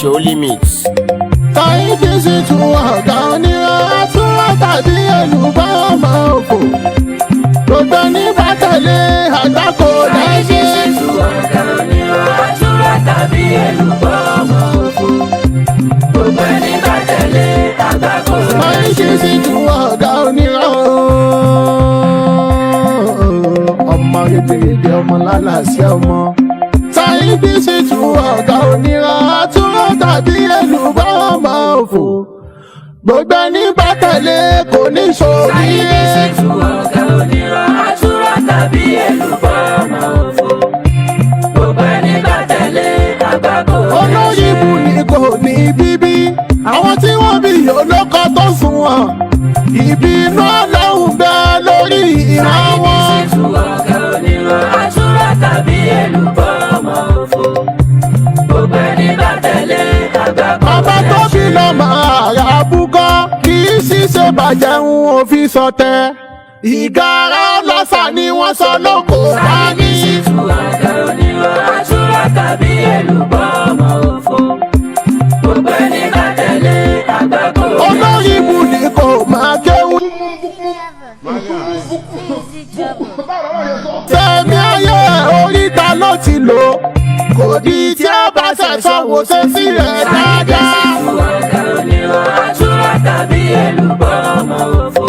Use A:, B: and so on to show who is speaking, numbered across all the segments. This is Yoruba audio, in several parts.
A: show limits.
B: Saidi Shitu ọ̀gá onírọ̀ túnra tàbí èlùbọ́ ọmọ òfò. Gbogbo ní bàtẹ̀lé àgbákò lẹ́sẹ̀.
C: Saidi Shitu ọ̀gá onírọ̀ túnra tàbí èlùbọ́ ọmọ òfò. Gbogbo ní bàtẹ̀lé àgbákò lẹ́sẹ̀.
B: Saidi Shitu ọ̀gá onírọ̀ ọmọ rẹ̀gbẹ̀rẹ̀gbẹ̀ ọmọ lálàsẹ̀ ọmọ. Saidi Shitu ọ̀gá onírọ̀ túnra tàbí èlùbọ́ ọmọ òfò. Gbogbo ní bàtẹ̀lé kò ní ṣòrí.
C: Saidi Shitu ọ̀gá onírọ̀ túnra tàbí èlùbọ́ ọmọ òfò. Gbogbo ní bàtẹ̀lé àgbákò lẹ́sẹ̀.
B: Olórí ibu ni kò ní bíbí. Àwọn tí wọ́n bí olóko tó sùn wọ̀n. Ìbínú Ọlọ́run bẹ́ lórí ìran wọn.
C: Saidi Shitu ọ̀gá onírọ̀ túnra tàbí èlùbọ́ ọmọ òfò. Gbogbo ní bàtẹ̀lé àgbákò
B: Bàbá tó
C: lẹ́sẹ̀.
B: bí lọ́mọ àrà búkọ́. Kì í ṣiṣẹ́ bàjẹ́ ń òfin sọtẹ. Ìgárá ọlọ́sà ni wọ́n sọ lóko
C: Saidi
B: dání.
C: Shitu ọ̀gá onírọ̀ túnra tàbí èlùbọ́ ọmọ òfò. Gbogbo ní bàtẹ̀lé àgbákò lẹ́sẹ̀.
B: Olórí ibu ni kò máa kéwú. Fẹ́mi ayé oríta ló ti lò. Kò di tí a bá ṣẹ̀ṣọ́ wò ṣe sí rẹ̀ dáadáa.
C: Shitu ọ̀gá onírọ̀ túnra tàbí èlùbọ́ ọmọ òfò.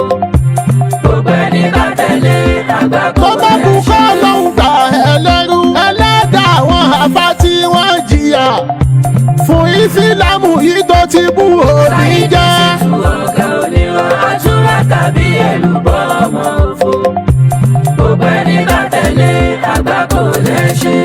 C: Gbogbo ní bàtẹ̀lé àgbákò
B: Tó bá kú
C: lẹ́sẹ̀.
B: kọ́ ló ń gbà ẹlẹ́rú. Ẹlẹ́dàá àwọn àbá tí wọ́n jìyà. Fún ìsìlámù yìí tó ti bú òní
C: Saidi
B: jẹ́.
C: Shitu ọ̀gá onírọ̀ túnra tàbí èlùbọ́ ọmọ òfò. Gbogbo ní bàtẹ̀lé àgbákò lẹ́sẹ̀.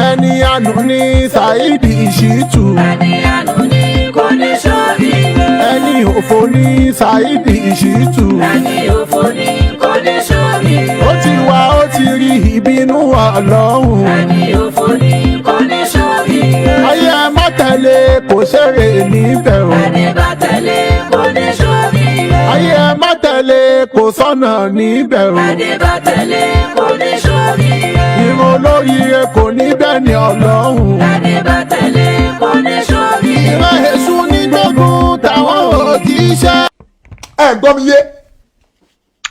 B: Ẹni àánú ní Saidi Shitu.
C: Ẹni àánú ni kò ní ṣoríire.
B: Ẹni òfò ní Saidi Shitu.
C: Ẹni òfò ni kò ní ṣoríire.
B: Ó ti wá ó ti rí ìbínú Ọlọ́run.
C: Ẹni òfò ni kò ní ṣoríire.
B: Ayé ẹ má tẹ̀lé kò ṣeré níbẹ̀ o.
C: Ẹni bá tẹ̀lé kò ní ṣoríire.
B: Ayé ẹ má tẹ̀lé kò sọ́nà níbẹ̀ o.
C: Ẹni bá tẹ̀lé kò ní ṣoríire.
B: Ìran olóríire kò ní bẹ́ẹ̀ ni Ọlọ́run.
C: Ẹni bá tẹ̀lé kò ní ṣoríire.
B: Ìran èṣù ní gbógun táwọn òjíṣẹ́.
D: ẹ gbọ́ mi yé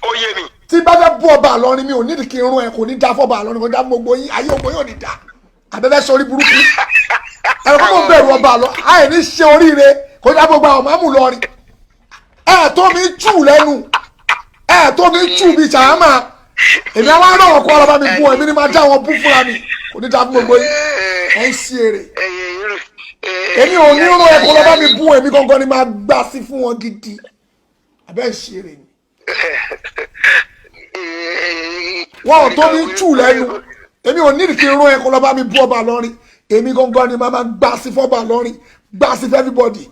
A: Ó yé mi.
D: tí bá fẹ́ bú ọba àlọ́rin mi ò nídìí kí n rún ẹ kò ní dá fọ́ba àlọ́rin kò ní dá gbogbo yín ayé ògbó yóò ní dá àbẹ́fẹ́ sọrí burúkú ẹ̀rọ kó mo bẹ̀rù ọba àlọ́ àì ní ṣe oríire kò ní dá gbogbo àwọn máàmù lọrin ẹ̀ tó mi jù lẹ́nu ẹ̀ tó mi jù bí sàámà èmi àwọn ará ọkọ ọlọ́ba mi bú èmi ni máa dá wọn bú fúnra mi kò ní dá fún gbogbo yín ẹ̀ ń ṣe èrè èmi ò ní rún ẹ kó lọ́ba mi bú èmi gangan ni máa gbá sí fún wọn gidi àbẹ́ ń ṣe èrè ni. wọn ò tó mi jù lẹ́nu èmi ò nídìí kí n rún ẹ kó lọ bá mi bú ọba lọ́rin èmi gangan ni màá gbà sí fọ́ba lọ́rin gbà sí fún everybody.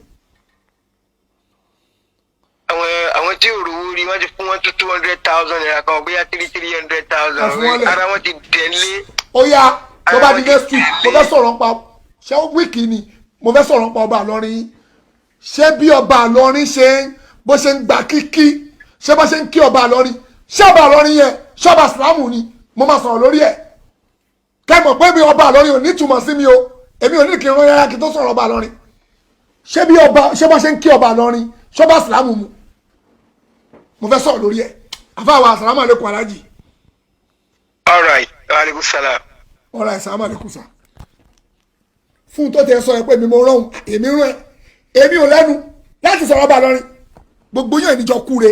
A: Àwọn tí ò rówó rí wọ́n ti fún wọn tó 200,000 naira kan bóyá 300,000 ara wọn ti dẹ̀lé.
D: ó yá tó bá di next week mo fẹ́ sọ̀rọ̀ pa ṣé wíìkì ni mo fẹ́ sọ̀rọ̀ pa ọba lọ́rin ṣé bí ọba lọ́rin ṣe bó ṣe ń gbà kíkí ṣé bó ṣe ń kí ọba lọ́rin ṣé ọba lọ́rin yẹn ṣọba sàlámù ni mo máa sọ̀rọ̀ lórí ẹ̀ kẹ́mọ̀ pé mi ọba lọ́rin ò ní túmọ̀ sí mi o èmi ò ní kí n rán yàrá kí n tó sọ̀rọ̀ ọba lọ́rin ṣé bó ṣe ń kí ọba lọ́rin ṣọba sàlámù mu mo fẹ́ sọ̀rọ̀ lórí ẹ̀ àfáàwọ̀ àsàlámù àlékún alájì.
A: All right, aleykum salaam.
D: ọ̀rọ̀ àsàlámù àlékún sà fún tó tẹ sọ ẹ pé mi mo rán èmi rán ẹ èmi ò lẹ́nu láti sọ̀rọ̀ ọba lọ́rin gbogbo yẹn níjọ kúre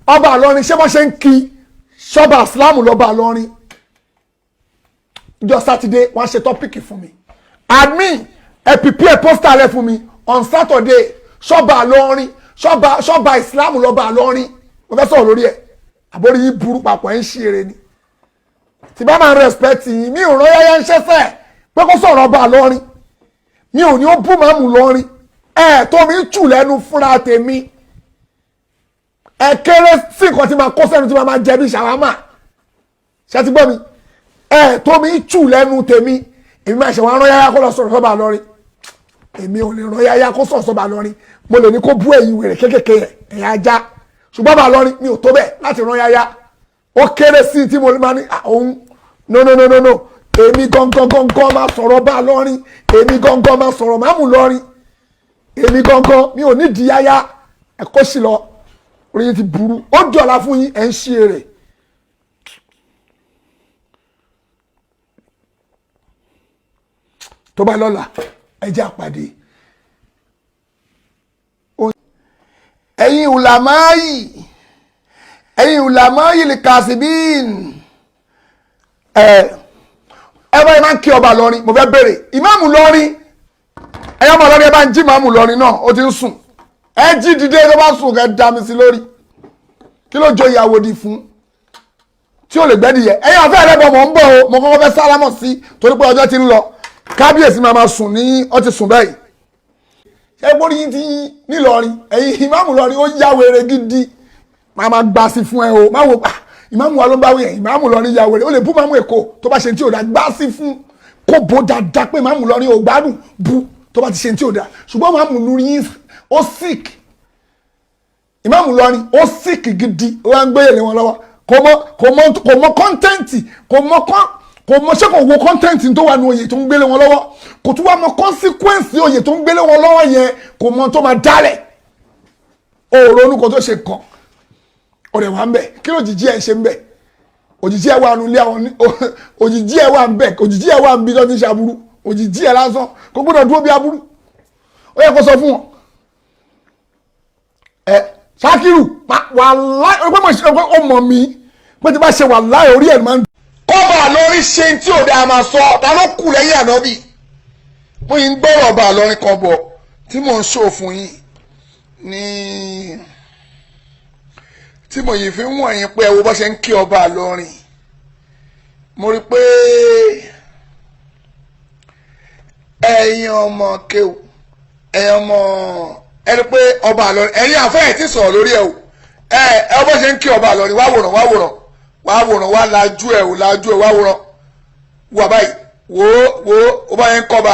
D: ọba lọ́rin ṣé wọ́n ṣe ń kí ṣọba ìsìlámù lọ́ba lọ́rin ìjọ sátidé wọ́n ṣe tọ́pìkì fún mi admin ẹ prepare pósítà rẹ fún mi on Saturday ṣọba lọ́rin ṣọba ìsìlámù lọ́ba lọ́rin mo fẹ́ sọ̀rọ̀ lórí ẹ̀ àbórí yín burú papọ̀ ẹ̀ ń ṣe eré ni tí bá máa respect yín mi ò rán yáyá ń ṣẹ́fẹ̀ pé kó sọ̀rọ̀ ọba lọ́rin mi ò ní ó bú màmú lọ́rin ẹ̀ tó mi ń tù lẹ́nu fúnra tèmi ẹ kéré sí nǹkan tí máa kó sẹ́nu tí máa jẹ bí ṣàwámà ṣe ti gbọ́ mi ẹ tó mi tù lẹ́nu tèmi èmi máa ṣe wọn rán yáyá kó lọ sọ̀rọ̀ sọ́ba lọ́rin èmi ò lè rán yáyá kó sọ̀rọ̀ sọ́ba lọ́rin mo lè ní kó bú ẹ̀yìn wèrè kékèké ẹ̀yà ajá ṣùgbọ́n bá lọ́rin mi ò tó bẹ́ẹ̀ láti rán yáyá ó kéré sí tí mo lè máa ní òun no èmi gangan máa sọ̀rọ̀ bá lọ́rin èmi gangan máa sọ̀rọ̀ máàmù lọ́rin èmi gangan mi ò ní di yáyá ẹ̀kọ́ sí lọ orí yín ti burú ó dọ̀la fún yín ẹ̀ ń ṣe èrè. tó bá lọ́la ẹ jẹ́ àpàdé ẹ̀yin ùlàmáyì lè kàṣìbíìn ẹ bá yẹn máa ń kí ọba lọrin mo fẹ́ bèrè ìmáàmù lọrin ẹ̀yọ́ ọmọ lọrin ẹ bá ń jí ìmáàmù lọrin náà ó ti ń sùn ẹ jí dìde ló bá sùn kẹ́ dá mi sí lórí kí ló jọ ìyàwó di fún tí ó lè gbẹ́dìyẹ ẹ̀yin ọ̀fẹ́ rẹ̀ bọ̀ mọ̀ ń bọ̀ o mo kọ́kọ́ fẹ́ sálámọ̀ sí torí pé ọjọ́ ti ń lọ kábíyèsí máa sùn ní ó ti sùn báyìí ṣé borí yín ti nílọrin ẹ̀yin ìmáàmù lọrin ó yá wèrè gidi máa gbà sí fún ẹ o máa wò pa ìmáàmù wa ló bá wí yẹn ìmáàmù lọrin yá wèrè ó lè bú máàmù èkó tó bá ṣe tí ò dá gbà sí fún kó bó dáadáa pé ìmáàmù lọrin ò gbádùn bú tó bá ti ṣe tí ò dá ṣùgbọ́n ìmáàmù lọrin ó sick ìmáàmù lọrin ó sick gidi ó wá ń gbé yẹlẹ wọn lọ́wọ́ kò mọ kọ́ńtẹ́ǹtì kò mọ ṣé kò wo kọ́ńtẹ́ǹtì tó wà ní oyè tó ń gbélé wọn lọ́wọ́ kò tún wá mọ consequence oyè tó ń gbélé wọn lọ́wọ́ yẹn kò mọ tó máa dálẹ̀ òòrùn onúkọ tó ṣe kàn ọ̀rẹ́ wa ń bẹ̀ kí ló jìjì ẹ̀ ṣe ń bẹ̀ òjìjì ẹ̀ wà nulẹ̀ àwọn òjìjì ẹ̀ wà ń bẹ̀ òjìjì ẹ̀ wà ń bí tó ti ṣe aburú òjìjì ẹ̀ lásán kò gbọ́dọ̀ dúró bí aburú ó yẹ kó sọ fún wọn Ṣakiru wàláì ọmọ mi pé tí bá ṣe wàláì orí ẹ̀ máa ń. kọ́ba lórí ṣe tí ò dáa máa sọ ọ̀tá ló kù lẹ́yìn Ànábì mo yìí ń gbọ́rọ̀ ọba àlọ́rin kan bọ̀ tí mò ń ṣó fún yín ní tí mo yìí fi ń wọ̀nyí pé ẹ wo bá ṣe ń kí ọba àlọ́rin mo rí pé ẹ̀yin ọmọ kéwù ẹ̀yin ọmọ ẹni pé ọba àlọ́rin ẹ̀yin àfẹ́yẹ̀ tí sọ̀rọ̀ lórí ẹ̀ o ẹ bó ṣe ń kí ọba àlọ́rin wá lajú ẹ̀ o wá wòrán wà báyìí wo ọba yẹn ń kọ́ba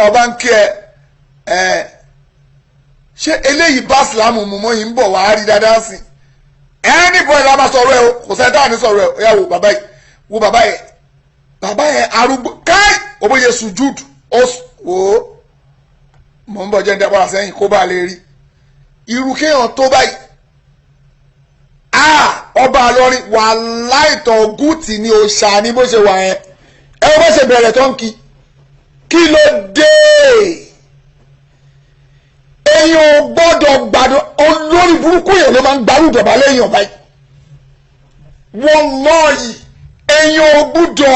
D: ọba ń kí ẹ ṣé eléyìí bá sílámù mú mọ́ yìí ń bọ̀ wá rí dáadáa sí ẹni bọ́ ìlú àbá sọ̀rọ̀ ẹ o kò sẹ́ni táwọn ní sọ̀rọ̀ ẹ o yà wò bàbá yẹn arúgbó káì òbóye sùjúd ó wò ó mọ̀ ń bọ̀ jẹ́ ń dábàrà sẹ́yìn kó bá lè rí irú kéèyàn tó báyìí ọba àlọ́rin wà láìtọ̀ gúùtì ní òòṣà ní bó ṣe wà yẹn ẹ bó ṣe bẹ̀rẹ̀ tó ń kí ló dé èèyàn ò gbọ́dọ̀ gbàdọ̀ olórí burúkú yẹn ló máa ń gbarú ìjọba lẹ́yìn ọba yìí wọ́n lọ yìí èèyàn ò gbọ́dọ̀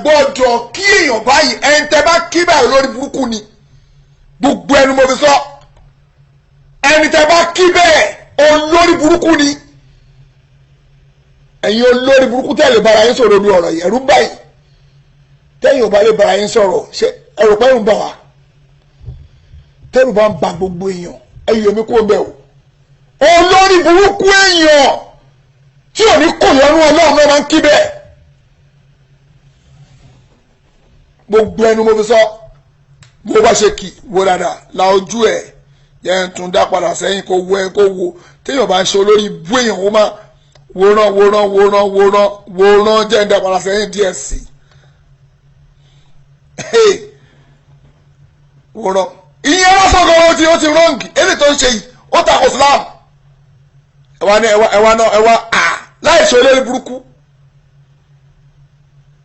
D: gbọ́dọ̀ kí èèyàn báyìí ẹni tẹ́ bá kí báyìí olórí burúkú ni gbogbo ẹnu mo fi sọ ẹni tẹ́ bá kí bẹ́ẹ̀ olórí burúkú ni ẹ̀yin olórí burúkú tẹ́ lè bára yín sọ̀rọ̀ lórí ọ̀rọ̀ yìí ẹ̀rú báyìí tẹ́yìn ò bá lè bára yín sọ̀rọ̀ ṣe ẹ̀rù pẹ́yìn ń bà wá tẹ́rù bá ń ba gbogbo èèyàn ẹ̀yìn omi kó bẹ́ẹ̀ o olórí burúkú èèyàn tí ò ní kò yọnu ọlọ́run náà máa ń kí bẹ́ẹ̀ gbogbo ẹnu mo fi sọ bó bá ṣe kì wo dáadáa la ojú ẹ̀ yẹn tún dá padà sẹ́yìn kó wo ẹ kó wo téèyàn bá ń ṣe olórí ibú èèyàn ó máa wòran jẹ́ ń dá padà sẹ́yìn díẹ̀ sí wòran ìyẹn lọ́sọ̀gọ́rọ̀ tí ó ti rọ́ǹgì èdè tó ń ṣe yìí ó takò Islam ẹwà láì ṣe olórí burúkú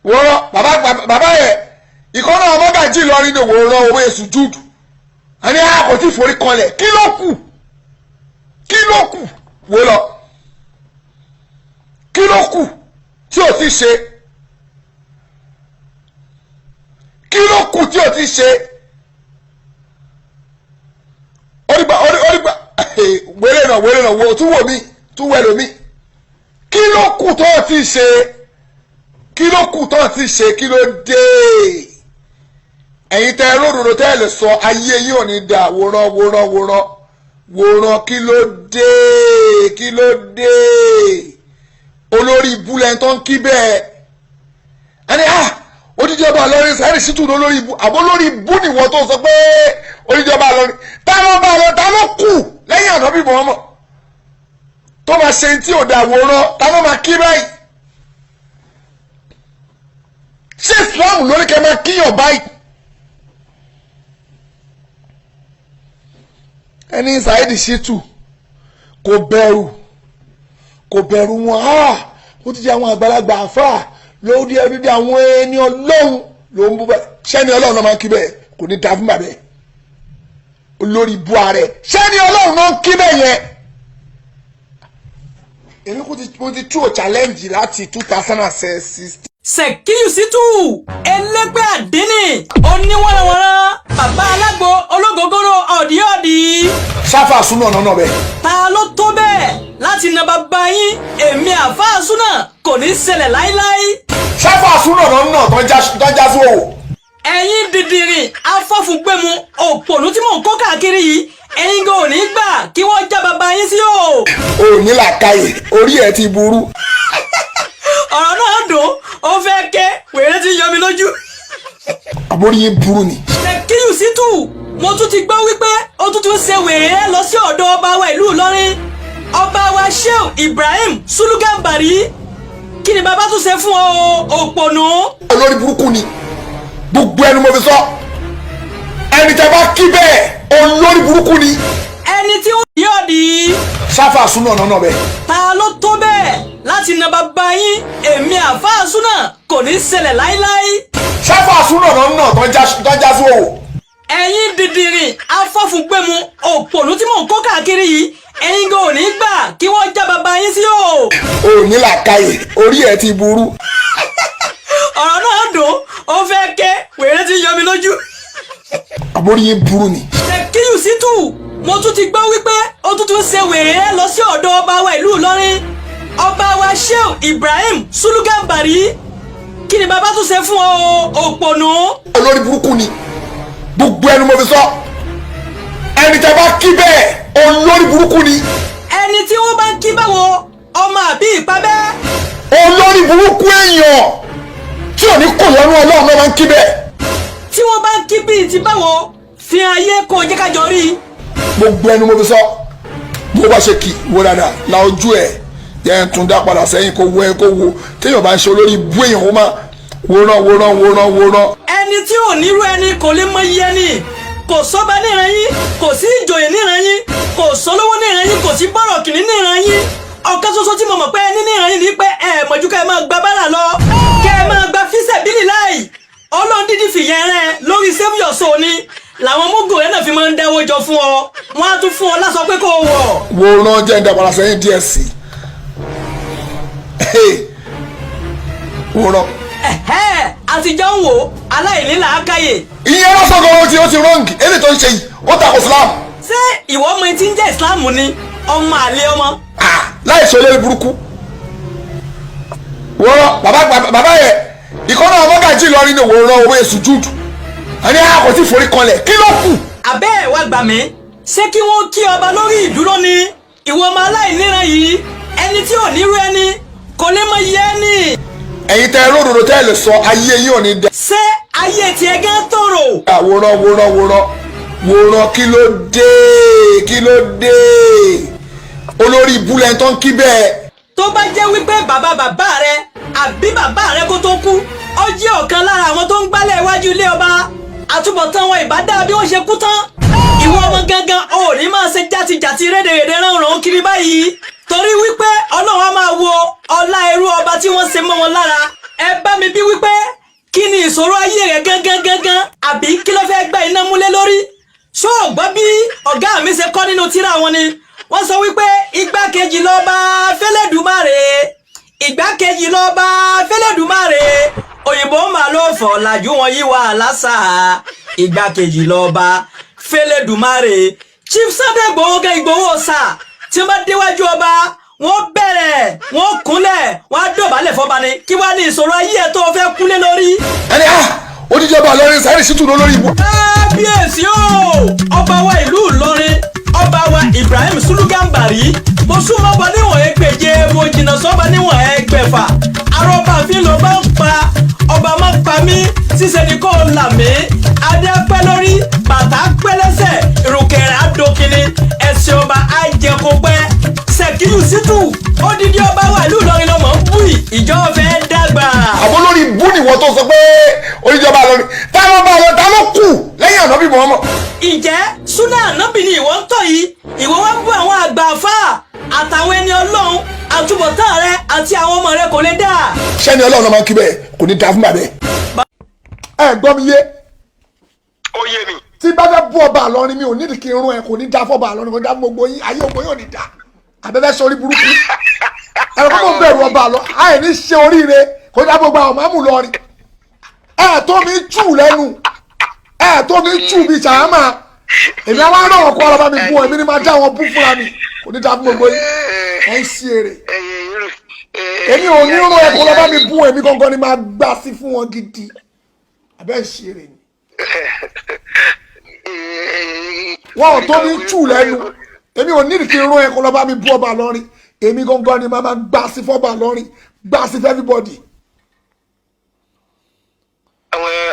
D: wòran bàbá yẹ ìkọ́nà ọmọgàjì lọ́rí ní wòran owó èsù júùdù àní kò tí forí kanlẹ̀ kí ló kù wò lọ kí ló kù tí ò ti ṣe kí ló kù tí ò ti ṣe orígbà wéré náà wo tún wò mí tún wẹ̀ lómi kí ló kù tó ti ṣe kí ló dé ẹ̀yin tẹ́ ròdòdó tẹ́ lè sọ ayé yín ò ní dà wòran kí ló dé olórí ibú lẹ́yìn tó ń kí bẹ́ẹ̀ ẹni odidi ọba Ìlọrin sẹ́yìn Shitu lórí ibú àbó lórí ibú nìwọ tó sọ pé odidi ọba Ìlọrin ta ló kù lẹ́yìn Ànábì Muhammad tó máa ṣe tí ò dà wòran ta ló máa kí báyìí ṣé Islam lórí kẹ́ máa kíyàn báyìí ẹni Saidi Shitu kò bẹ̀rù wọn ó ti jẹ́ àwọn àgbàlagbà àfà lórí ẹbí bí àwọn ẹni Ọlọ́run ló ń bú bẹ́ẹ̀ ṣẹ́ni Ọlọ́run náà máa ń kí bẹ́ẹ̀ kò ní da fún bàbá ẹ̀ olórí bu ààrẹ ṣẹ́ni Ọlọ́run náà ń kí bẹ́ẹ̀ yẹn èmi kò ti tú ò challenge láti 2016.
C: Sekiyu Shitu ẹlẹgbẹ́ àdínì oníwọ̀nàwọ̀nà bàbá alágbo ológógóró ọ̀dí.
D: Ṣáfà Sunah náà bẹ́ẹ̀.
C: Ta ló tó bẹ́ẹ̀ láti na bàbá yín èmi àfáà Sunah kò ní ṣẹlẹ̀ láíláí.
D: Ṣáfà Sunah náà tó já sí òwò.
C: Ẹ̀yin dìdìrìn afọ́fúngbẹ́mu òpònú tí mò ń kó káàkiri yìí ẹ̀yin gan ò ní gbà kí wọ́n já bàbá yín sí o.
D: O ní làákàyè orí ẹ̀ ti burú.
C: Ọ̀rọ̀ náà dùn ó fẹ́ ké wèrè ti yọ mi lójú.
D: Àbórí yín burú ni.
C: Sekiyu Shitu mo tún ti gbọ́ wípé ó tún ṣe wèrè ẹ lọ sí ọ̀dọ̀ ọba wa ìlú Ìlọrin ọba wa Shehu Ibrahim Sulugambari kí ni bàbá tún ṣe fún ọ òpònú.
D: Olórí burúkú ni gbogbo ẹnu mo fi sọ ẹni tẹ́ bá kí bẹ́ẹ̀ olórí burúkú ni.
C: Ẹni tí ó yí ọ̀dì.
D: Ṣáfà Sunah náà bẹ́ẹ̀.
C: Ta ló tó bẹ́ẹ̀ láti na bàbá yín èmi àfáà Sunah kò ní ṣẹlẹ̀ láíláí.
D: Ṣáfà Sunah náà tó já sí òwò.
C: Ẹ̀yin dìdìrìn afọ́fúngbẹ́mu òpònú tí mò ń kó káàkiri yìí ẹ̀yin gan ò ní gbà kí wọ́n já bàbá yín sí o.
D: O ní làákàyè orí ẹ̀ ti burú.
C: Ọ̀rọ̀ náà dùn ó fẹ́ ké wèrè ti yọ mi lójú.
D: Àbórí yín burú ni.
C: Sekiyu Shitu mo tún ti gbọ́ wípé ó tún ṣe wèrè ẹ lọ sí ọ̀dọ̀ ọba wa ìlú Ìlọrin ọba wa Shehu Ibrahim Sulugambari kí ni bàbá tún ṣe fún ọ òpònú.
D: Olórí burúkú ni gbogbo ẹnu mo fi sọ ẹni tẹ́ bá kí bẹ́ẹ̀ olórí burúkú ni.
C: Ẹni tí wọ́n bá ń kí báwo ọmọ àbí ìpabẹ́.
D: Olórí burúkú èèyàn tí ò ní kò lọ́nú Ọlọ́run náà máa ń kí bẹ́ẹ̀.
C: Tí wọ́n bá ń kí bíi ti báwo fi ayé kò jẹ́ ká jọ rí.
D: Gbogbo ẹnu mo fi sọ bó bá ṣe kì wo dáadáa la ojú ẹ yẹn tún dá padà sẹ́yìn kó wo ẹ kó wo téèyàn bá ń ṣe olórí ibú èèyàn ó máa wòran.
C: Ẹni tí ò nírú ẹni kò lè mọ iye ẹni kò sọ́ba níran yín kò sí ìjòyè níran yín kò sọ́lówó níran yín kò sí bọ́rọ̀ kìnní níran yín ọ̀kan ṣoṣo tí mo mọ̀ pé ẹni níran yín ni pé ẹ mọ̀jú ká ẹ máa gba bára lọ kẹ́ ẹ máa gba fíṣẹ̀ bílì láì Ọlọ́run dídí fìyẹn rẹ lórí save your soul ni làwọn mógò rẹ náà fi máa ń dáwọ́ jọ fún ọ wọn á tún fún ọ lásọ pé kò wọ̀.
D: wòran jẹ́ ń dàgbàrà sẹ́yìn díẹ̀ sí wòran.
C: àtijọ́ ń wò aláìní làákàyè.
D: ìyẹn lọ́sọ̀gọ́rọ̀ tí ó ti rọ́ǹgì èdè tó ń ṣe yìí ó takò Islam.
C: ṣé ìwọ ọmọ etí ń jẹ́ Islam ni ọmọ àlè ọmọ.
D: láì ṣe olórí burúkú wòran bàbá yẹ ìkọ́nà ọmọgàjì Ìlọrin ni wòran owó èsù júùdù àní àkọ́ tí forí kanlẹ̀ kí ló kù.
C: àbẹ́ ẹ̀ wá gbà mí ṣé kí wọ́n kí ọba lórí ìdúró ni ìwọ ọmọ aláìníran yìí ẹni tí ò nírú ẹni kò lè mọ iye ẹni.
D: ẹ̀yin tẹ ródòdó tẹ́ lè sọ ayé yín ò ní dẹ.
C: ṣé ayé tiẹ̀ gán tòrò.
D: wòran kí ló dé olórí ibùlẹ̀ tó ń kí bẹ́ẹ̀.
C: tó bá jẹ́ wípé bàbá rẹ àbí bàbá rẹ kó tó kú ó jẹ́ ọ̀kan lára àwọn tó ń gbálẹ̀ iwájú ilé ọba àtúbọ̀tán wọn ìbádá bí wọ́n ṣe kú tán ìwọ ọmọ gangan ò ní máa ṣe játijàti rédèrèdè ránran kiri báyìí torí wípé Ọlọ́run á máa wo ọlá ẹrú ọba tí wọ́n ṣe mọ́ wọn lára ẹ bá mi bí wípé kí ni ìṣòro ayé rẹ gangan àbí kí ló fẹ́ gbá iná múlé lórí ṣó o gbọ́ bí ọ̀gá mi ṣe kọ́ nínú tírà wọn ni wọ́n sọ wípé igbákejì lọ́ba fẹ́lẹ́dùmarè igbákejì lọ́ba fẹ́lẹ́dùmarè òyìnbó máa ló fọ̀ làjú wọn yí wa lásà igbákejì lọ́ba fẹ́lẹ́dùmarè Chief Sunday Igboho sà tí wọ́n bá déwájú ọba wọ́n bẹ̀rẹ̀ wọ́n kúnlẹ̀ wọ́n á dọ̀bálẹ̀ fọba ni kí wàá ní ìṣòro ayé ẹ̀ tó fẹ́ kúnlẹ̀ lórí.
D: ẹni odidi ọba Ìlọrin Saidi Shitu lórí ibú.
C: kábíyèsí o ọba wa ìlú Ìlọrin ọba wa Ibrahim Sulugambari mo súnmọ́ ọba níwọ̀n ẹgbẹ̀je mo jìnnà sọ́ba níwọ̀n ẹgbẹ̀fà arọ́bà fi ló bá ń pa ọba máa ń pa mí ṣíṣe ni kò là mí adé pẹ́ lórí bàtà pẹ́ lẹ́sẹ̀ ìrùkẹ̀rẹ̀ àdókìní ẹ̀sìn ọba àjẹkọ̀pẹ́ Sekiyu Shitu
D: tó sọ pé oníjọba lọ ni táwọn bá lọ ta ló kù lẹ́yìn Anobi Muhammad.
C: Ǹjẹ́ Sunah Anobi ni ìwọ ń tọ̀ yìí ìwọ wá bú àwọn àgbà àfáà àtàwọn ẹni Ọlọ́run àtúbọ̀tán rẹ àti àwọn ọmọ rẹ kò lè dà.
D: Ṣẹ́ni Ọlọ́run náà máa ń kí bẹ́ẹ̀ kò ní dáa fún bàbá ẹ̀. Ẹ gbọ́ mi yé.
A: Ó yé mi.
D: Tí bá fẹ́ bú ọba Ìlọrin mi ò nídìí kí n rún ẹ kò ní dáa fọ́ba Ìlọrin kò ní dáa fún gbogbo yín ayé ògbó yóò ní dáa. Àbẹ́fẹ́ sọ orí burúkú. Ẹ̀rọ kọ́kọ́ bẹ̀rù ọba lọ àì ní ṣe oríire kò dá gbogbo àwọn máàmù lọrin. Ẹ tó mi jù lẹ́nu ẹ tó mi jù bí sàámà èmi àwọn ará ọkọ ọlọ́ba mi bú èmi ni máa dá wọn bú fúnra mi kò ní dáa fún gbogbo yín ẹ ń ṣe èrè. Èmi ò ní rún ẹ̀kọ́ lọ́ba mi bú èmi gangan ni máa gbà sí fún wọn gidi àbẹ́ ń ṣe èrè ni. Wọn ò tó mi jù lẹ́nu èmi ò nídìí kí n rún ẹ̀kọ́ lọ́ba mi bú ọba lọ́rin èmi gangan ni máa gbà sí fọ́ba lọ́rin gbà sí fún everybody.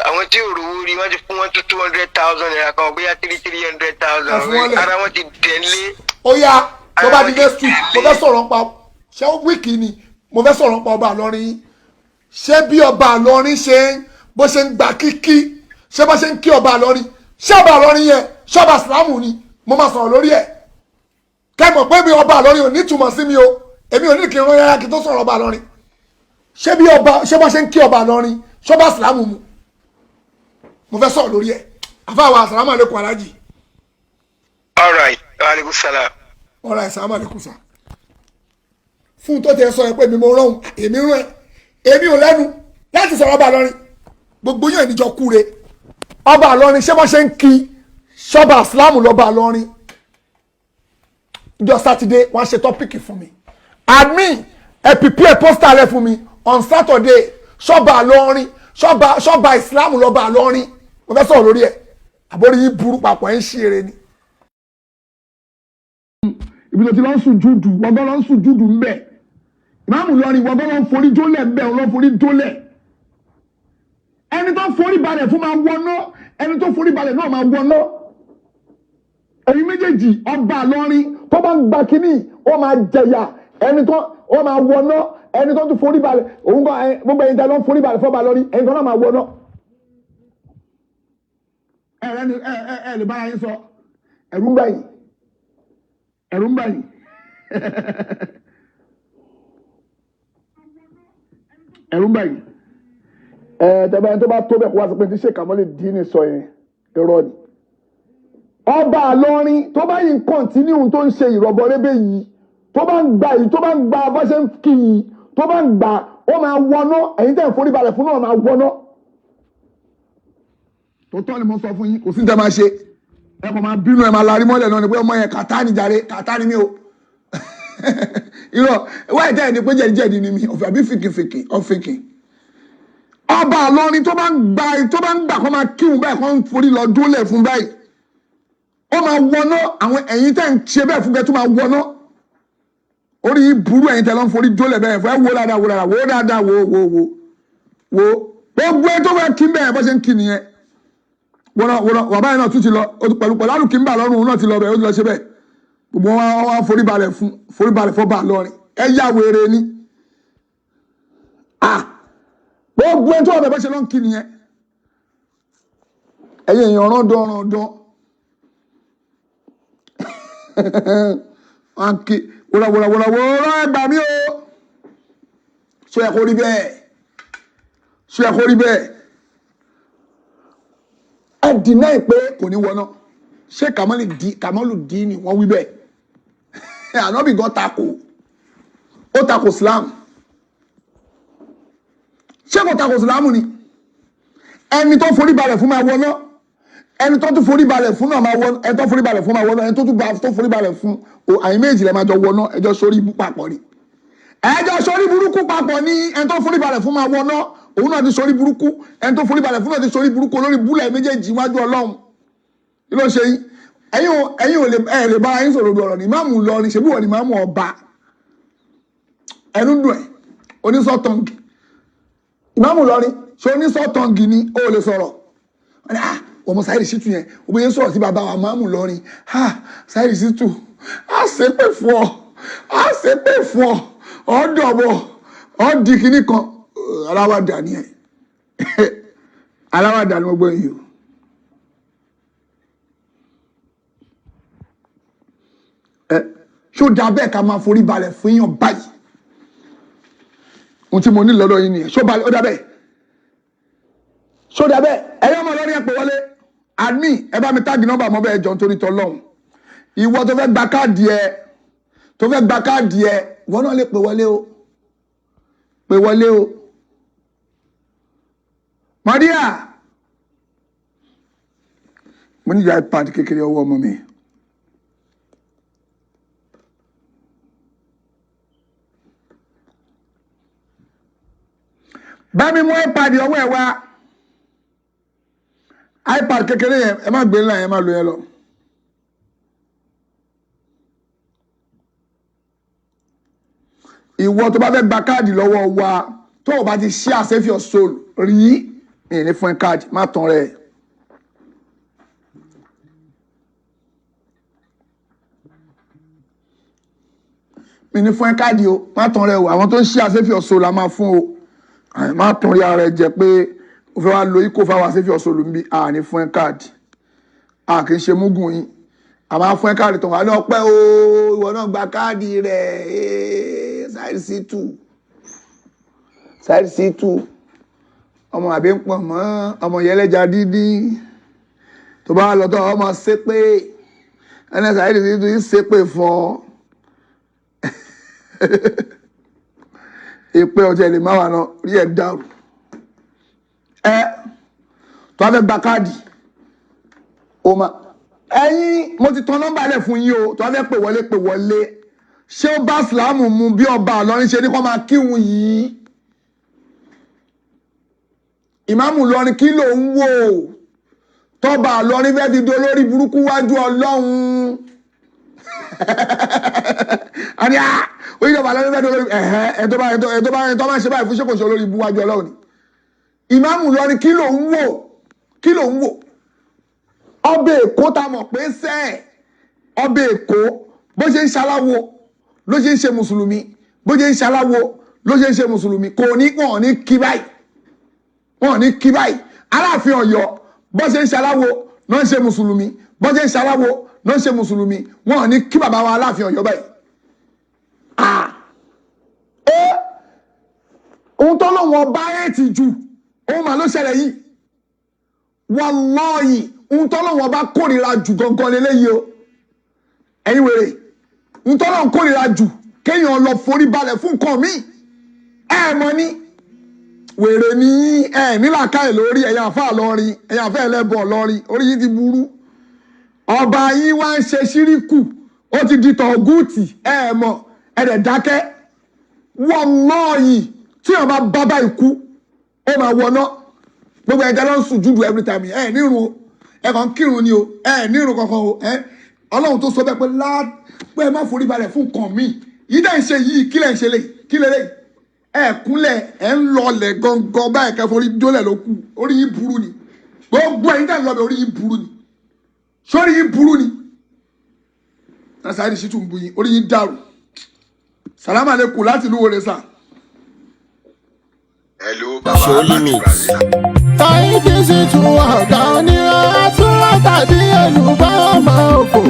A: Àwọn tí ò rówó rí wọ́n ti fún wọn tó 200,000 naira kan bóyá 300,000 ara wọn ti dẹ̀lé.
D: Ó yá tó bá di next week mo fẹ́ sọ̀rọ̀ nípa ṣé wíìkì ni mo fẹ́ sọ̀rọ̀ nípa ọba Ìlọrin ṣé bí ọba Ìlọrin ṣe bó ṣe ń gba kíkí ṣé bó ṣe ń kí ọba Ìlọrin ṣé ọba Ìlọrin yẹn ṣọba ìsìlámù ni mo máa sọ̀rọ̀ lórí ẹ̀ kẹ́mọ̀ pé mi ọba Ìlọrin ò ní túmọ̀ sí mi o èmi ò ní kí n rán yàrá kí tó sọ̀rọ̀ ọba Ìlọrin ṣé bó ṣe ń kí ọba Ìlọrin ṣọba ìsìlámù mu mo fẹ́ sọ̀rọ̀ lórí ẹ̀ àfáàwọ̀ assalamu alaikum alájì.
A: All right, wa alaikum salam.
D: All right, assalamu alaikum sir. Fún tó tẹ sọ ẹ pé mi mo rán èmi rán ẹ èmi ò lẹ́nu láti sọ̀rọ̀ ọba Ìlọrin gbogbo yóò níjọ kúre ọba Ìlọrin ṣé wọ́n ṣe ń kí ṣọba ìsìlámù lọ́ba Ìlọrin ìjọ sátidé wọ́n ṣe tọ́pìkì fún mi admin ẹ prepare pósítà rẹ fún mi on Saturday ṣọba Ìlọrin ṣọba ìsìlámù lọ́ba Ìlọrin mo fẹ́ sọ̀rọ̀ lórí ẹ̀ àbórí yín burú papọ̀ ẹ̀ ń ṣe eré ni. Ibi tó ti lọ ń sùn júdù wọ́n gbọ́ lọ ń sùn júdù ń bẹ̀ ìmáàmù Ìlọrin wọ́n gbọ́ lọ ń forí jólẹ̀ ń bẹ̀ wọ́n lọ forí jólẹ̀ ẹni tó forí balẹ̀ fún máa wọná ẹni tó forí balẹ̀ náà máa wọná ẹ̀yin méjèèjì ọba Ìlọrin tó bá ń gba kínní ó máa jẹyà ẹni tó ó máa wọná ẹni tó tún forí balẹ̀ òun kan gbogbo ẹ̀yin tẹ́ ló ń forí balẹ̀ fọ́ba Ìlọrin ẹni tó náà máa wọná. Ẹ lè bára yín sọ ẹ̀rù ń bà yín ẹ̀rù ń bà yín ẹ̀rù ń bà yín tẹ̀bẹ̀ ẹni tó bá tó bẹ̀ kó wá sí pé tí Sheikh Kamali Dini sọ yẹn irọ́ ni. Ọba Ìlọrin tó bá yìí kọ́ntínú tó ń ṣe ìrọ̀bọ̀rẹ́bẹ̀ yìí tó bá ń gba yìí tó bá ń gba bó ṣe ń kí yìí tó bá ń gbà ó máa wọná ẹ̀yin tẹ̀ ń forí balẹ̀ fún náà máa wọná. Tó tọ́ ni mo sọ fún yín kò sí ní tẹ́ máa ṣe ẹ kò máa bínú ẹ máa larí mọ́lẹ̀ náà ni pé ọmọ yẹn kàtá ni jàre kàtá ni mí o irọ́ wáyé tẹ́ ẹ̀ ní pé jẹ̀díjẹ̀dí ni mi ọ̀fẹ́ àbí fìkìfìkì ọ̀fìkì. Ọba Ìlọrin tó bá ń gbà kó máa kírun báyìí kó ń forí lọ dúnlẹ̀ fún báyìí ó máa wọná àwọn ẹ̀yin tẹ́ ń ṣe bẹ́ẹ̀ fún kẹ́ tó máa wọná orí yìí burú ẹ̀yin tẹ́ lọ ń forí dúnlẹ̀ bẹ́ẹ̀ fún ẹ wo dáadáa gbogbo ẹ tó fẹ́ kí bẹ́ẹ̀ bó ṣe ń kí nìyẹn wọ́n bàbá yẹn náà tún ti lọ pẹ̀lú àlùkí ń bà lọ́rùn náà ti lọ bẹ́ẹ̀ ó ti lọ ṣe bẹ́ẹ̀ gbogbo wọn wá forí balẹ̀ fọ́ba Ìlọrin ẹ yá wèrè ni gbogbo ẹ tó wà bẹ́ẹ̀ bá ṣe lọ́n kí nìyẹn ẹ̀yẹ èèyàn rán dán wọn kí wọ́rọ̀ ẹgbà mí o ṣé ẹ kó rí bẹ́ẹ̀ ẹ dìnnà pé kò ní wọná ṣé Kamalu Dini wọ́n wí bẹ́ẹ̀ Anobi gan ó tako Islam ṣé kò tako Islam ni ẹni tó forí balẹ̀ fún máa wọná ẹni tó tún forí balẹ̀ fún náà máa wọná ẹni tó forí balẹ̀ fún máa wọná ẹni tó tún tó forí balẹ̀ fún àyìn méjì lẹ́ máa jọ wọná ẹjọ́ sórí ibú papọ̀ ni ẹjọ́ sórí burúkú papọ̀ ni ẹni tó forí balẹ̀ fún máa wọná òun náà ti sórí burúkú ẹni tó forí balẹ̀ fún náà ti sórí burúkú olórí búlẹ̀ méjèèjì wájú Ọlọ́run kí ló ṣe yín ẹ̀yin ò lè bára yín sọ̀rọ̀ ọ̀rọ̀ ní ìmáàmù Ìlọrin ṣebí wọ́n ní ìmáàmù ọba ẹnu dùn ẹ̀ onísọ̀tọ̀ǹgì ìmáàmù Ìlọrin ṣe onísọ̀tọ̀ǹgì ni ó lè sọ̀rọ̀ ọmọ Saidi Shitu yẹn òbí yẹn sọ̀rọ̀ sí bàbá wa ìmáàmù Ìlọrin Saidi Shitu á ṣépè fún ọ ọ̀dọ̀bọ̀ ọ̀dì kìíní kan aláwa dà ní ẹ̀ aláwàdà ni mo gbọ́ yìí o. Ṣó dáa bẹ́ẹ̀ ká máa forí balẹ̀ fún yàn báyìí ohun tí mo ní lọ́dọ̀ yìí nìyẹn ṣó balẹ̀ ó dáa bẹ́ẹ̀ ṣó dáa bẹ́ẹ̀ ẹ̀yọ́ ọmọ lórí ẹ̀ pé wọlé admin ẹ bá mi táàgì nọ́mbà mọ́ bẹ́ẹ̀ jọ nítorí tọ́lọ́hún ìwọ tó fẹ́ gba káàdì ẹ ìwọ náà lè pè wọlé o Maria mo ní ìyá ipad kékeré ọwọ́ ọmọ mi. bá mi mú ipad ọwọ́ ẹ̀ wá ipad kékeré yẹn ẹ má gbé ńlá yẹn má lo yẹn lọ. ìwọ tó bá fẹ́ gba káàdì lọ́wọ́ wa tó o bá ti share save your soul rí mi ní fún ẹ káàdì má tán rẹ̀. mi ní fún ẹ káàdì o má tán rẹ̀ o àwọn tó ń share save your soul la máa fún o má tún rí ara ẹ jẹ pé o fẹ́ wá lo ikó fáwọn save your soul ń bí a ní fún ẹ káàdì a kì í ṣe múgùn yín a máa fún ẹ káàdì tó wà ní ọpẹ́ o ìwọ náà gba káàdì rẹ̀ Saidi Shitu ọmọ àbí ń pọ̀ mọ́ ọmọ yẹlẹ́jà dídí tó bá lọ tó ọmọ ṣépè ẹni Saidi Shitu ń ṣépè fún ọ èpè ọjọ́ ilé máa wà náà rí ẹ̀ dàrú tó wá fẹ́ gba káàdì o ma ẹ̀yin mo ti tan nọ́mbà lẹ̀ fún yín o tó wá fẹ́ pè wọlé ṣé ó bá Ìsìlámù mu bí ọba Ìlọrin ṣe ní kó máa kírun yìí ìmáàmù Ìlọrin kí ló ń wò tọ́ba Ìlọrin fẹ́ fi di olórí burúkú wájú Ọlọ́run àní oníjọba Ìlọrin fẹ́ di olórí ẹ̀tọ́ bá ń ṣe báyìí fún ṣékòṣe olórí burúkú wájú Ọlọ́run ni ìmáàmù Ìlọrin kí ló ń wò ọbẹ̀ Èkó ta mọ̀ pé sẹ́ẹ̀ ọbẹ̀ Èkó bó ṣe ń ṣaláwo ló ṣe ń ṣe mùsùlùmí bó ṣe ń ṣaláwo ló ṣe ń ṣe mùsùlùmí kò ní wọn ní kí báyìí Aláàfin Ọ̀yọ́ bó ṣe ń ṣaláwo náà ń ṣe mùsùlùmí bó ṣe ń ṣaláwo náà ń ṣe mùsùlùmí wọn ní kí bàbá wa Aláàfin Ọ̀yọ́ báyìí. ohun tó lọ́wọ́ bá ètì jù ohun mà ló ṣẹlẹ̀ yìí wallahi ohun tó lọ́wọ́ bá kórìíra jù gangan lélẹ́yìí o ẹ̀yin wèrè ohun tó lọ́wọ́ kórìíra jù kéèyàn lọ forí balẹ̀ fún nǹkan mi mọ̀ ní wèrè ní nílàkàyè lórí ẹ̀yà àfà lọ́rin ẹ̀yà àfà ẹlẹ́bọ̀ lọ́rin orí yìí ti burú ọba yìí wá ń ṣe ṣíríkù ó ti di tọ̀gùtì mọ̀ ẹ̀dẹ̀ dákẹ́ wallahi tí wọ́n bá bábá ikú ó máa wọná gbogbo ẹ̀jẹ̀ ló ń sùn júdù every time nírun kàn kírun ni o nírun kankan o Ọlọ́run tó sọ bẹ́ẹ̀ pé ẹ má forí balẹ̀ fún nǹkan míì yìí dẹ́ ń ṣe yìí kí lẹ̀ ń ṣe lè kí lè lè kúnlẹ̀ ń lọlẹ̀ gangan báyìí kẹ́ forí jólẹ̀ ló kù orí yìí burú ni gbogbo ẹ̀yin dẹ́ ń lọbẹ̀ orí yìí burú ni sórí yìí burú ni Saidi Shitu ń bu yín orí yìí dàrú salamu alaikum láti ìlú wọlé sáà.
A: Hello, Baba.
B: Saidi Shitu ọ̀gá onírọ̀ àtúrọ̀ tàbí ẹlùbọ́ ọmọ òfò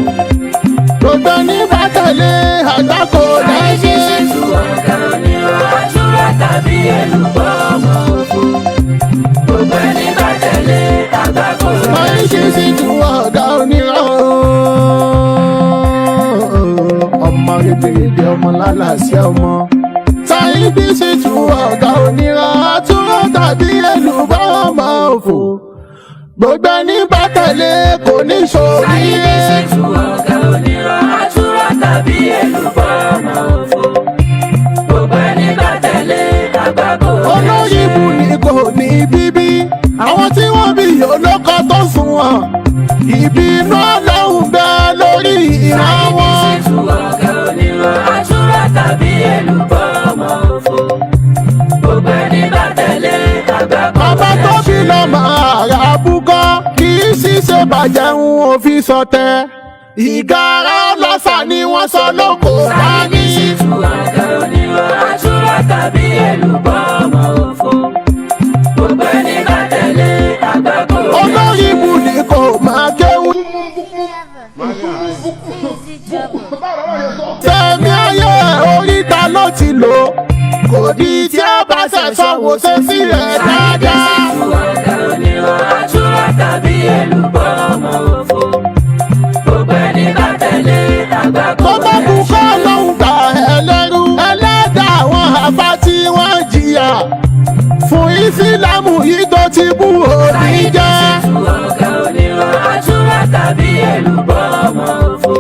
B: gbogbo ní bàtẹ̀lé àgbákò
E: Saidi Shitu ọ̀gá onírọ̀ àtúrọ̀ tàbí ẹlùbọ́ ọmọ òfò gbogbo ní bàtẹ̀lé àgbákò
B: Saidi Shitu ọ̀gá onírọ̀ ọmọ rẹ̀gbẹ̀rẹ̀gbẹ̀ ọmọ lálàsẹ̀ ọmọ Saidi Shitu ọ̀gá onírọ̀ àtúrọ̀ tàbí ẹlùbọ́ ọmọ òfò gbogbo ní bàtẹ̀lé kò ní ṣòrí
E: Saidi Shitu ọ̀gá onírọ̀ àtúrọ̀ tàbí ẹlùbọ́ ọmọ òfò gbogbo ní bàtẹ̀lé àgbákò
B: olórí ibu ni kò ní bíbí àwọn tí wọ́n bí olóko tó sùn wọ́n ìbínú Ọlọ́run bẹ́ẹ̀ lórí ìran wọn.
E: Saidi Shitu ọ̀gá onírọ̀ àtúrọ̀ tàbí ẹlùbọ́ ọmọ òfò gbogbo ní bàtẹ̀lé àgbákò
B: bàbá tó bí lọ́mọ àrà búkọ́ kì í ṣiṣẹ́ bàjẹ́ ń òfin sọtẹ́ ìgárá ọlọ́sà ni wọ́n sọ lóko wá ní.
E: Saidi Shitu ọ̀gá onírọ̀ àtúrọ̀ tàbí ẹlùbọ́ ọmọ òfò gbogbo ní
B: lò kò di tí a bá ṣẹ̀ṣọ́ wò ṣe sí rẹ̀ dáadáa.
E: ọ̀gá onírọ̀ àtúrà tàbí èlùbọ́ ọmọ òfò gbogbo ẹni bá tẹ̀lé àgbà
B: tó
E: kò
B: bá kú
E: lè
B: kọ́
E: ṣe.
B: lóhùn gbà ẹlẹ́rú ẹlẹ́dàá àwọn àbá tí wọ́n jìyà fún ìsìlámù yìí tó ti bú òní jẹ́.
E: ọ̀gá onírọ̀ àtúrà tàbí èlùbọ́ ọmọ òfò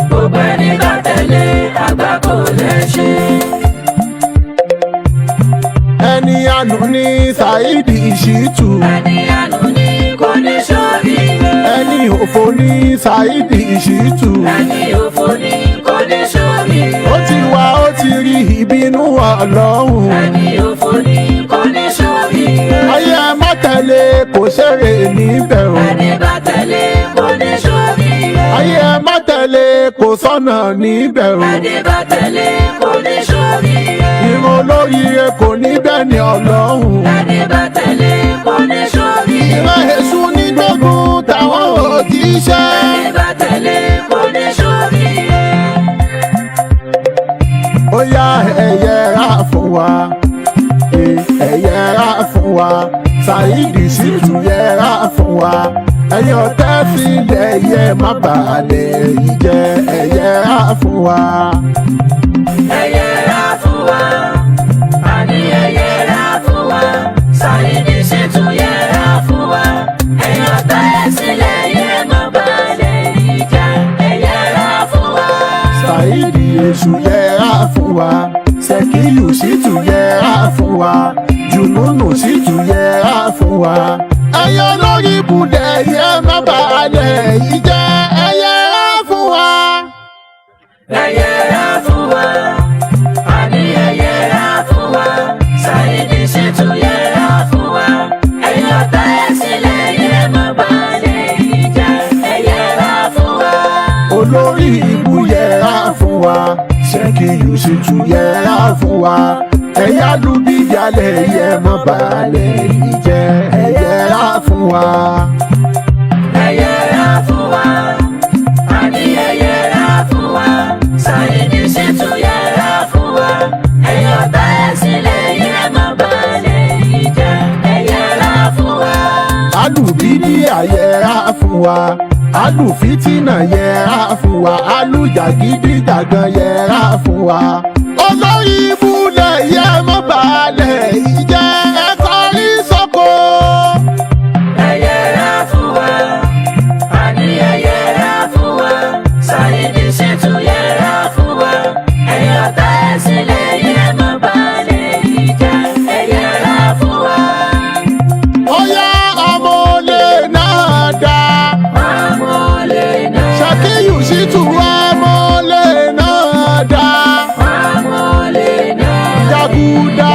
E: gbogbo ẹni bá tẹ̀lé àgbà kò lè ṣe.
B: ẹni àánú ní Saidi Shitu
E: ẹni àánú ní kò ní ṣoríire.
B: ẹni òfò ní Saidi Shitu
E: ẹni òfò ní kò ní ṣoríire.
B: ó ti wá ó ti rí ìbínú Ọlọ́run.
E: ẹni òfò ní kò ní ṣoríire.
B: ayé ẹ má tẹ̀lé kò ṣeré níbẹ̀ o.
E: ẹni bá tẹ̀lé kò ní ṣoríire.
B: ayé ẹ má tẹ̀lé kò sọ́nà níbẹ̀ o.
E: ẹni bá tẹ̀lé kò ní ṣoríire.
B: ìran olóríire kò ní bẹ́ẹ̀ ni Ọlọ́run.
E: ẹni bá tẹ̀lé kò ní ṣoríire.
B: ìran èṣù ní gbógun táwọn òjíṣẹ́.
E: ẹni bá tẹ̀lé kò ní ṣoríire.
B: ó yá ẹ yẹra fún wa ẹ yẹra fún wa Saidi Shitu yẹra fún wa ẹ̀yin ọ̀tẹ̀ sílẹ̀ yẹ má bàálẹ̀ yìí jẹ́ ẹ yẹra fún wa.
E: ẹ yẹra fún wa. àní ẹ yẹra fún wa. Saidi Shitu yẹra fún wa. ẹ̀yin ọ̀tá ẹ̀ sílẹ̀ yẹ má balẹ̀ yìí jẹ́ ẹ yẹra fún wa.
B: Saidi Èṣù yẹra fún wa Sekiyu Shitu yẹra fún wa Jununu Shitu yẹra fún wa ẹ̀yin olórí ibùdó yẹ má bàálẹ̀ yìí jẹ́ ẹ yẹra fún wa.
E: ẹ yẹra fún wa. àní ẹ yẹra fún wa. Saidi Shitu yẹra fún wa. ẹ̀yin ọ̀tá ẹ̀ sílẹ̀ yẹ má balẹ̀ yìí jẹ́ ẹ yẹra fún wa.
B: olórí ibù yẹra fún wa Sekiyu Shitu yẹra fún wa ẹ̀yà lùbíyàlẹ̀ yẹ má bàálẹ̀ yìí jẹ́ ẹ yẹra fún wa.
E: ẹ yẹra fún wa. àní ẹ yẹra fún wa. Saidi Shitu yẹra fún wa. ẹ̀yin ọ̀tá ẹ̀ sílẹ̀ yẹ má balẹ̀ yìí jẹ́ ẹ yẹra fún wa.
B: alùbídíà yẹra fún wa alùfítínà yẹra fún wa alùjàgídíjàgan yẹra fún wa olórí ibùdó yẹ má bàálẹ̀ yìí jẹ́ ẹ kọrí sóko.
E: ẹ yẹra fún wa. àní ẹ yẹra fún wa. Saidi Shitu yẹra fún wa. ẹ̀yin ọ̀tá ẹ̀ sílẹ̀ yẹ má balẹ̀ yìí jẹ́ ẹ yẹra fún wa.
B: Ọ̀yá ọmọ olè náà dá.
E: ọmọ olè náà.
B: Sekiyu Shitu ọmọ olè náà dá.
E: ọmọ olè náà.
B: Jàgùdà